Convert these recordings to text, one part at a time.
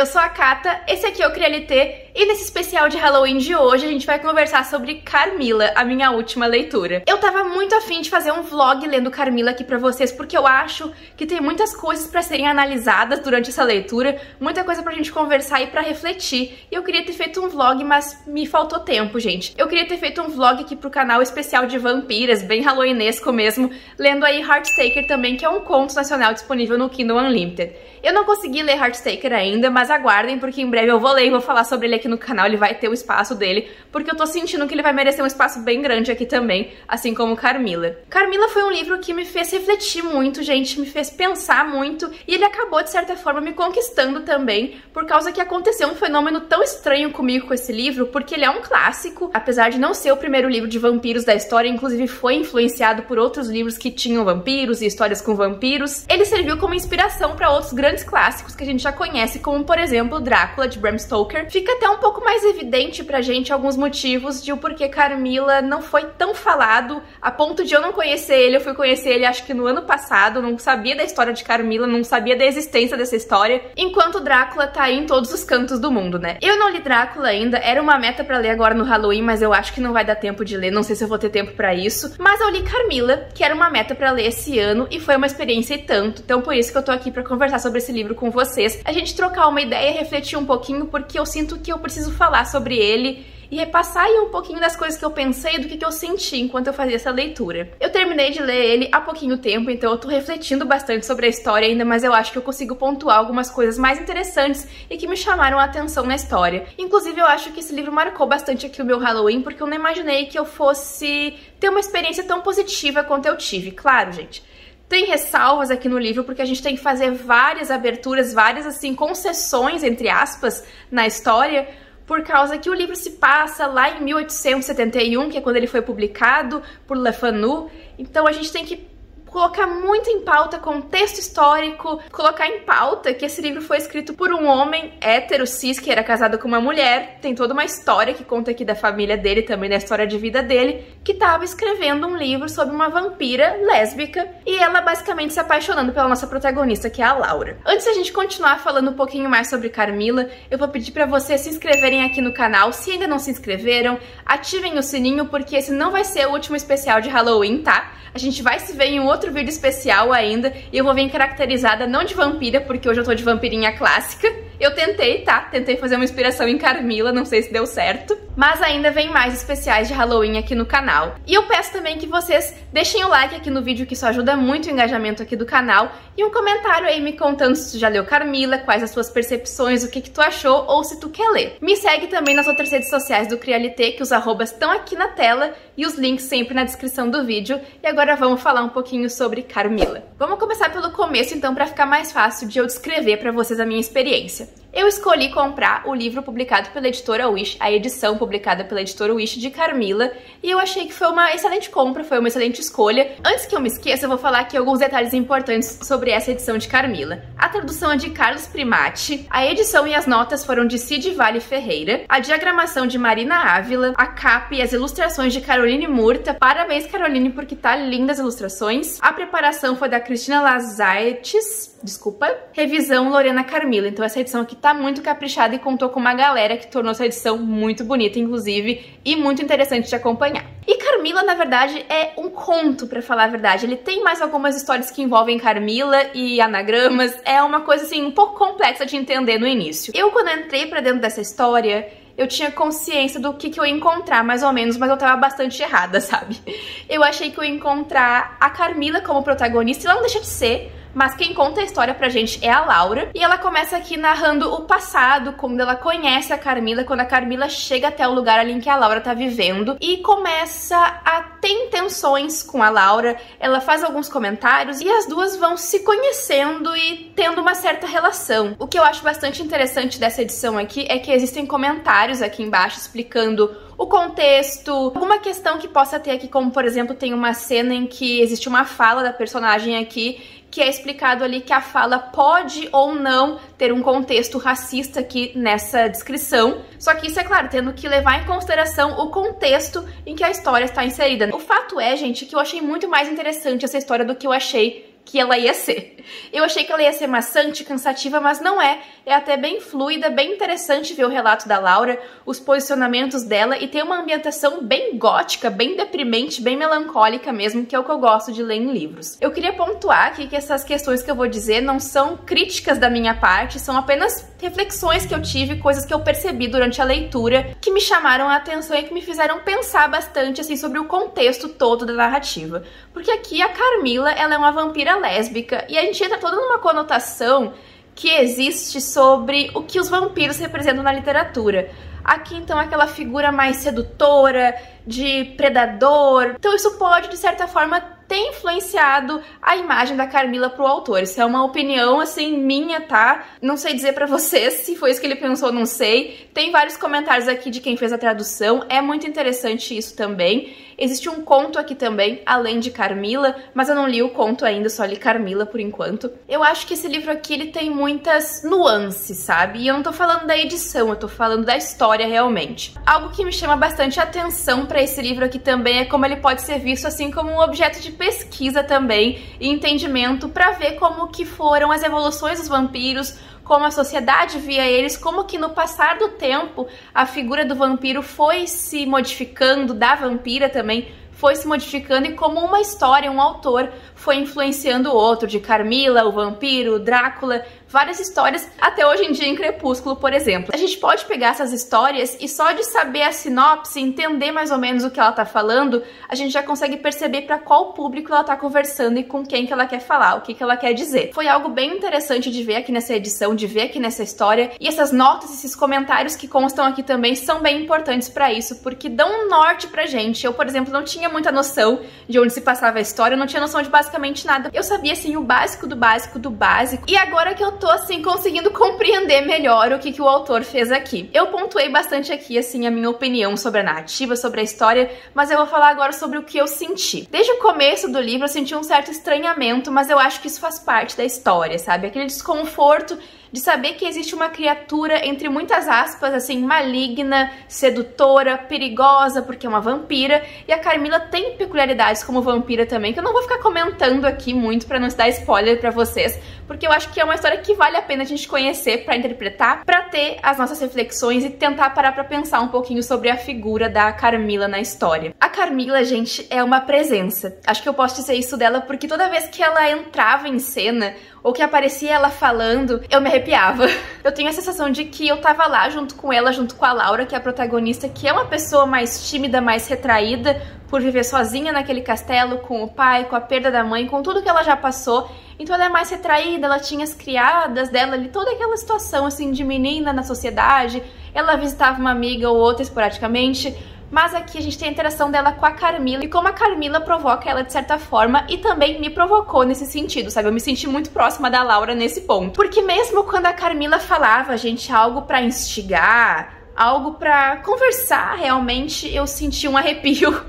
eu sou a Cata, esse aqui é o CriaLT e nesse especial de Halloween de hoje a gente vai conversar sobre Carmila, a minha última leitura. Eu tava muito afim de fazer um vlog lendo Carmila aqui pra vocês porque eu acho que tem muitas coisas pra serem analisadas durante essa leitura, muita coisa pra gente conversar e pra refletir. E eu queria ter feito um vlog, mas me faltou tempo, gente. Eu queria ter feito um vlog aqui pro canal especial de vampiras, bem halloweenesco mesmo, lendo aí Heartstaker também, que é um conto nacional disponível no Kindle Unlimited. Eu não consegui ler Heartstaker ainda, mas aguardem, porque em breve eu vou ler e vou falar sobre ele aqui no canal, ele vai ter o espaço dele, porque eu tô sentindo que ele vai merecer um espaço bem grande aqui também, assim como Carmila. Carmila foi um livro que me fez refletir muito, gente, me fez pensar muito, e ele acabou, de certa forma, me conquistando também, por causa que aconteceu um fenômeno tão estranho comigo com esse livro, porque ele é um clássico, apesar de não ser o primeiro livro de vampiros da história, inclusive foi influenciado por outros livros que tinham vampiros e histórias com vampiros. Ele serviu como inspiração para outros grandes clássicos que a gente já conhece, como por exemplo Drácula, de Bram Stoker. Fica até um pouco mais evidente pra gente alguns motivos de o porquê Carmila não foi tão falado, a ponto de eu não conhecer ele. Eu fui conhecer ele acho que no ano passado, não sabia da história de Carmila, não sabia da existência dessa história, enquanto Drácula tá aí em todos os cantos do mundo, né? Eu não li Drácula ainda, era uma meta pra ler agora no Halloween, mas eu acho que não vai dar tempo de ler, não sei se eu vou ter tempo pra isso, mas eu li Carmila, que era uma meta pra ler esse ano, e foi uma experiência e tanto, então por isso que eu tô aqui pra conversar sobre esse livro com vocês, a gente trocar uma ideia, refletir um pouquinho, porque eu sinto que eu preciso falar sobre ele e repassar aí um pouquinho das coisas que eu pensei, do que eu senti enquanto eu fazia essa leitura. Eu terminei de ler ele há pouquinho tempo, então eu tô refletindo bastante sobre a história ainda, mas eu acho que eu consigo pontuar algumas coisas mais interessantes e que me chamaram a atenção na história. Inclusive, eu acho que esse livro marcou bastante aqui o meu Halloween, porque eu não imaginei que eu fosse ter uma experiência tão positiva quanto eu tive. Claro, gente, tem ressalvas aqui no livro, porque a gente tem que fazer várias aberturas, várias, assim, concessões, entre aspas, na história, por causa que o livro se passa lá em 1871, que é quando ele foi publicado por Le Fanu. Então a gente tem que colocar muito em pauta contexto histórico, colocar em pauta que esse livro foi escrito por um homem hétero, cis, que era casado com uma mulher. Tem toda uma história que conta aqui da família dele, também da história de vida dele, que estava escrevendo um livro sobre uma vampira lésbica e ela basicamente se apaixonando pela nossa protagonista, que é a Laura. Antes da gente continuar falando um pouquinho mais sobre Carmila, eu vou pedir pra vocês se inscreverem aqui no canal. Se ainda não se inscreveram, ativem o sininho, porque esse não vai ser o último especial de Halloween, tá? A gente vai se ver em um outro vídeo especial ainda, e eu vou vir caracterizada não de vampira, porque hoje eu tô de vampirinha clássica. Eu tentei, tá? Tentei fazer uma inspiração em Carmila, não sei se deu certo. Mas ainda vem mais especiais de Halloween aqui no canal. E eu peço também que vocês deixem o like aqui no vídeo, que isso ajuda muito o engajamento aqui do canal. E um comentário aí me contando se tu já leu Carmila, quais as suas percepções, o que tu achou, ou se tu quer ler. Me segue também nas outras redes sociais do CriaLT, que os arrobas estão aqui na tela e os links sempre na descrição do vídeo. E agora vamos falar um pouquinho sobre Carmila. Vamos começar pelo começo, então, para ficar mais fácil de eu descrever para vocês a minha experiência. Eu escolhi comprar o livro publicado pela editora Wish, a edição publicada pela editora Wish de Carmila, e eu achei que foi uma excelente compra, foi uma excelente escolha. Antes que eu me esqueça, eu vou falar aqui alguns detalhes importantes sobre essa edição de Carmila. A tradução é de Carlos Primati, a edição e as notas foram de Cid Vale Ferreira, a diagramação de Marina Ávila, a capa e as ilustrações de Caroline Murta. Parabéns, Caroline, porque tá lindas as ilustrações. A preparação foi da Cristina Lazaites, desculpa, revisão Lorena Carmila. Então essa edição aqui tá muito caprichada e contou com uma galera que tornou essa edição muito bonita, inclusive, e muito interessante de acompanhar. E Carmila, na verdade, é um conto, pra falar a verdade. Ele tem mais algumas histórias que envolvem Carmila e anagramas. É uma coisa, assim, um pouco complexa de entender no início. Eu, quando entrei pra dentro dessa história, eu tinha consciência do que eu ia encontrar, mais ou menos, mas eu tava bastante errada, sabe? Eu achei que eu ia encontrar a Carmila como protagonista, e ela não deixa de ser, mas quem conta a história pra gente é a Laura. E ela começa aqui narrando o passado, quando ela conhece a Carmila, quando a Carmila chega até o lugar ali em que a Laura tá vivendo, e começa a ter intenções com a Laura. Ela faz alguns comentários e as duas vão se conhecendo e tendo uma certa relação. O que eu acho bastante interessante dessa edição aqui é que existem comentários aqui embaixo explicando o contexto, alguma questão que possa ter aqui, como por exemplo, tem uma cena em que existe uma fala da personagem aqui, que é explicado ali que a fala pode ou não ter um contexto racista aqui nessa descrição. Só que isso, é claro, tendo que levar em consideração o contexto em que a história está inserida. O fato é, gente, que eu achei muito mais interessante essa história do que eu achei que ela ia ser. Eu achei que ela ia ser maçante, cansativa, mas não é. É até bem fluida, bem interessante ver o relato da Laura, os posicionamentos dela, e tem uma ambientação bem gótica, bem deprimente, bem melancólica mesmo, que é o que eu gosto de ler em livros. Eu queria pontuar aqui que essas questões que eu vou dizer não são críticas da minha parte, são apenas reflexões que eu tive, coisas que eu percebi durante a leitura, que me chamaram a atenção e que me fizeram pensar bastante assim sobre o contexto todo da narrativa. Porque aqui a Carmila, ela é uma vampira lésbica, e a gente entra toda numa conotação que existe sobre o que os vampiros representam na literatura. Aqui, então, é aquela figura mais sedutora, de predador. Então isso pode, de certa forma, ter influenciado a imagem da Carmila pro autor. Isso é uma opinião, assim, minha, tá? Não sei dizer pra vocês se foi isso que ele pensou, não sei. Tem vários comentários aqui de quem fez a tradução. É muito interessante isso também. Existe um conto aqui também, além de Carmila, mas eu não li o conto ainda, só li Carmila por enquanto. Eu acho que esse livro aqui, ele tem muitas nuances, sabe? E eu não tô falando da edição, eu tô falando da história realmente. Algo que me chama bastante atenção pra esse livro aqui também é como ele pode ser visto assim como um objeto de pesquisa também e entendimento pra ver como que foram as evoluções dos vampiros, como a sociedade via eles, como que no passar do tempo a figura do vampiro foi se modificando, da vampira também foi se modificando, e como uma história, um autor foi influenciando o outro, de Carmila, o vampiro, Drácula, várias histórias, até hoje em dia em Crepúsculo, por exemplo. A gente pode pegar essas histórias e só de saber a sinopse, entender mais ou menos o que ela tá falando, a gente já consegue perceber para qual público ela tá conversando e com quem que ela quer falar, o que que ela quer dizer. Foi algo bem interessante de ver aqui nessa edição, de ver aqui nessa história, e essas notas, esses comentários que constam aqui também são bem importantes para isso, porque dão um norte pra gente. Eu, por exemplo, não tinha muita noção de onde se passava a história, eu não tinha noção de basicamente nada. Eu sabia, assim, o básico do básico do básico, e agora que eu tô, assim, conseguindo compreender melhor o que que o autor fez aqui. Eu pontuei bastante aqui, assim, a minha opinião sobre a narrativa, sobre a história, mas eu vou falar agora sobre o que eu senti. Desde o começo do livro eu senti um certo estranhamento, mas eu acho que isso faz parte da história, sabe? Aquele desconforto de saber que existe uma criatura, entre muitas aspas, assim, maligna, sedutora, perigosa, porque é uma vampira, e a Carmila tem peculiaridades como vampira também, que eu não vou ficar comentando aqui muito pra não dar spoiler pra vocês, porque eu acho que é uma história que vale a pena a gente conhecer pra interpretar, pra ter as nossas reflexões e tentar parar pra pensar um pouquinho sobre a figura da Carmila na história. A Carmila, gente, é uma presença. Acho que eu posso dizer isso dela porque toda vez que ela entrava em cena, ou que aparecia ela falando, eu me arrepiava. Eu tenho a sensação de que eu tava lá junto com ela, junto com a Laura, que é a protagonista, que é uma pessoa mais tímida, mais retraída, por viver sozinha naquele castelo, com o pai, com a perda da mãe, com tudo que ela já passou. Então ela é mais retraída, ela tinha as criadas dela ali, toda aquela situação assim de menina na sociedade. Ela visitava uma amiga ou outra esporadicamente. Mas aqui a gente tem a interação dela com a Carmila e como a Carmila provoca ela de certa forma e também me provocou nesse sentido, sabe? Eu me senti muito próxima da Laura nesse ponto. Porque mesmo quando a Carmila falava, gente, algo pra instigar, algo pra conversar, realmente eu senti um arrepio.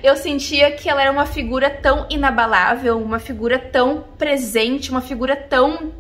Eu sentia que ela era uma figura tão inabalável, uma figura tão presente, uma figura tão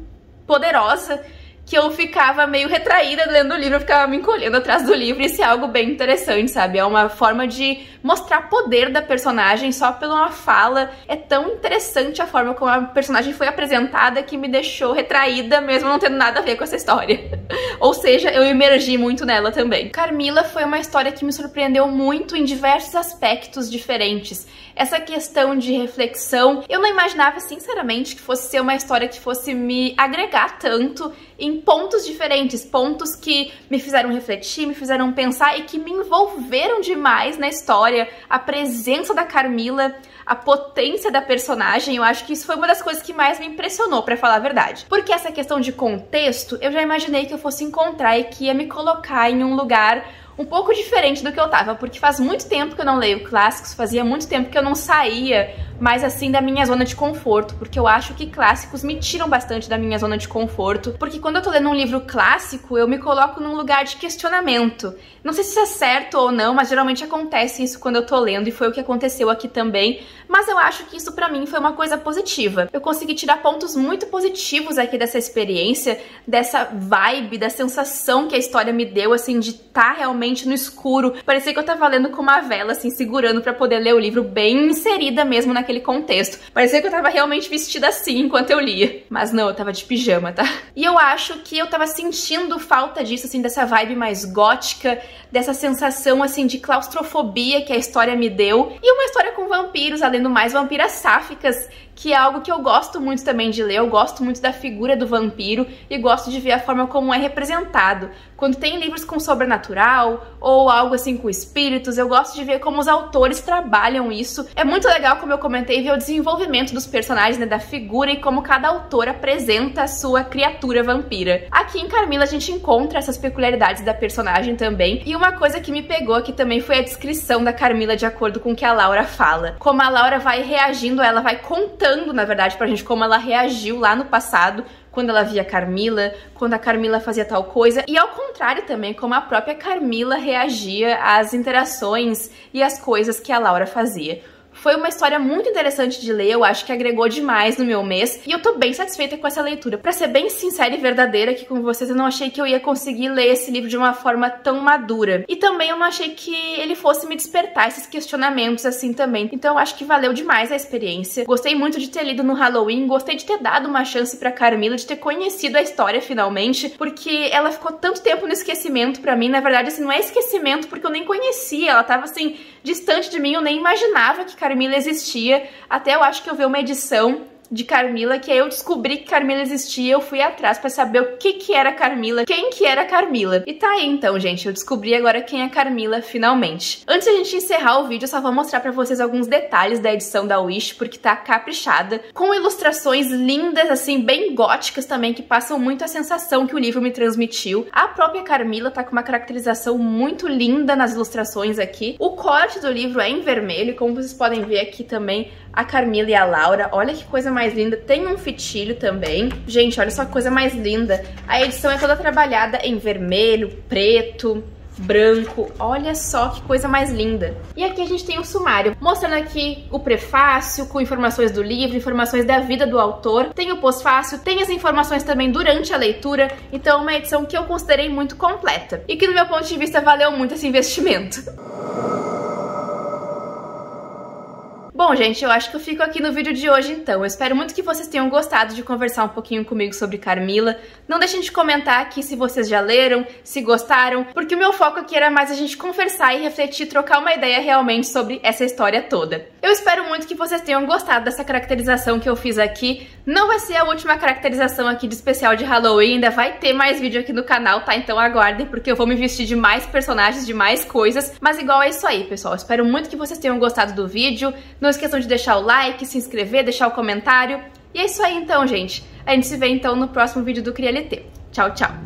poderosa, que eu ficava meio retraída lendo o livro, eu ficava me encolhendo atrás do livro, e isso é algo bem interessante, sabe? É uma forma de mostrar poder da personagem só pela uma fala. É tão interessante a forma como a personagem foi apresentada que me deixou retraída, mesmo não tendo nada a ver com essa história. Ou seja, eu imergi muito nela também. Carmila foi uma história que me surpreendeu muito em diversos aspectos diferentes. Essa questão de reflexão, eu não imaginava, sinceramente, que fosse ser uma história que fosse me agregar tanto em pontos diferentes, pontos que me fizeram refletir, me fizeram pensar e que me envolveram demais na história. A presença da Carmila, a potência da personagem, eu acho que isso foi uma das coisas que mais me impressionou, pra falar a verdade. Porque essa questão de contexto, eu já imaginei que eu fosse encontrar e que ia me colocar em um lugar um pouco diferente do que eu tava, porque faz muito tempo que eu não leio clássicos, fazia muito tempo que eu não saía mais assim da minha zona de conforto, porque eu acho que clássicos me tiram bastante da minha zona de conforto, porque quando eu tô lendo um livro clássico, eu me coloco num lugar de questionamento. Não sei se isso é certo ou não, mas geralmente acontece isso quando eu tô lendo, e foi o que aconteceu aqui também, mas eu acho que isso pra mim foi uma coisa positiva. Eu consegui tirar pontos muito positivos aqui dessa experiência, dessa vibe, da sensação que a história me deu, assim, de estar realmente no escuro. Parecia que eu tava lendo com uma vela, assim, segurando pra poder ler o livro, bem inserida mesmo naquele contexto. Parecia que eu tava realmente vestida assim enquanto eu lia. Mas não, eu tava de pijama, tá? E eu acho que eu tava sentindo falta disso, assim, dessa vibe mais gótica, dessa sensação, assim, de claustrofobia que a história me deu. E uma história com vampiros, além do mais, vampiras sáficas, que é algo que eu gosto muito também de ler. Eu gosto muito da figura do vampiro e gosto de ver a forma como é representado. Quando tem livros com sobrenatural ou algo assim com espíritos, eu gosto de ver como os autores trabalham isso. É muito legal, como eu comentei, ver o desenvolvimento dos personagens, né, da figura e como cada autor apresenta a sua criatura vampira. Aqui em Carmila a gente encontra essas peculiaridades da personagem também. E uma coisa que me pegou aqui também foi a descrição da Carmila de acordo com o que a Laura fala. Como a Laura vai reagindo, ela vai contando, na verdade, pra gente como ela reagiu lá no passado, quando ela via Carmila, quando a Carmila fazia tal coisa, e ao contrário também, como a própria Carmila reagia às interações e às coisas que a Laura fazia. Foi uma história muito interessante de ler, eu acho que agregou demais no meu mês, e eu tô bem satisfeita com essa leitura. Pra ser bem sincera e verdadeira aqui com vocês, eu não achei que eu ia conseguir ler esse livro de uma forma tão madura. E também eu não achei que ele fosse me despertar esses questionamentos assim também. Então eu acho que valeu demais a experiência. Gostei muito de ter lido no Halloween, gostei de ter dado uma chance pra Carmila, de ter conhecido a história finalmente, porque ela ficou tanto tempo no esquecimento pra mim. Na verdade, assim, não é esquecimento porque eu nem conhecia, ela tava assim, distante de mim, eu nem imaginava que Carmila existia, até eu acho que eu vi uma edição de Carmila, que aí eu descobri que Carmila existia, eu fui atrás pra saber o que era Carmila, quem que era Carmila. E tá aí então, gente, eu descobri agora quem é Carmila finalmente. Antes de a gente encerrar o vídeo, eu só vou mostrar pra vocês alguns detalhes da edição da Wish, porque tá caprichada, com ilustrações lindas, assim, bem góticas também, que passam muito a sensação que o livro me transmitiu. A própria Carmila tá com uma caracterização muito linda nas ilustrações aqui. O corte do livro é em vermelho, como vocês podem ver aqui também, a Carmila e a Laura. Olha que coisa mais linda. Tem um fitilho também. Gente, olha só que coisa mais linda. A edição é toda trabalhada em vermelho, preto, branco. Olha só que coisa mais linda. E aqui a gente tem o sumário, mostrando aqui o prefácio, com informações do livro, informações da vida do autor. Tem o pós-fácio, tem as informações também durante a leitura. Então é uma edição que eu considerei muito completa. E que, no meu ponto de vista, valeu muito esse investimento. Bom, gente, eu acho que eu fico aqui no vídeo de hoje, então. Eu espero muito que vocês tenham gostado de conversar um pouquinho comigo sobre Carmila. Não deixem de comentar aqui se vocês já leram, se gostaram, porque o meu foco aqui era mais a gente conversar e refletir, trocar uma ideia realmente sobre essa história toda. Eu espero muito que vocês tenham gostado dessa caracterização que eu fiz aqui. Não vai ser a última caracterização aqui de especial de Halloween, ainda vai ter mais vídeo aqui no canal, tá? Então aguardem, porque eu vou me vestir de mais personagens, de mais coisas. Mas igual é isso aí, pessoal. Eu espero muito que vocês tenham gostado do vídeo. Não esqueçam de deixar o like, se inscrever, deixar o comentário. E é isso aí então, gente. A gente se vê então no próximo vídeo do CriaLT. Tchau, tchau!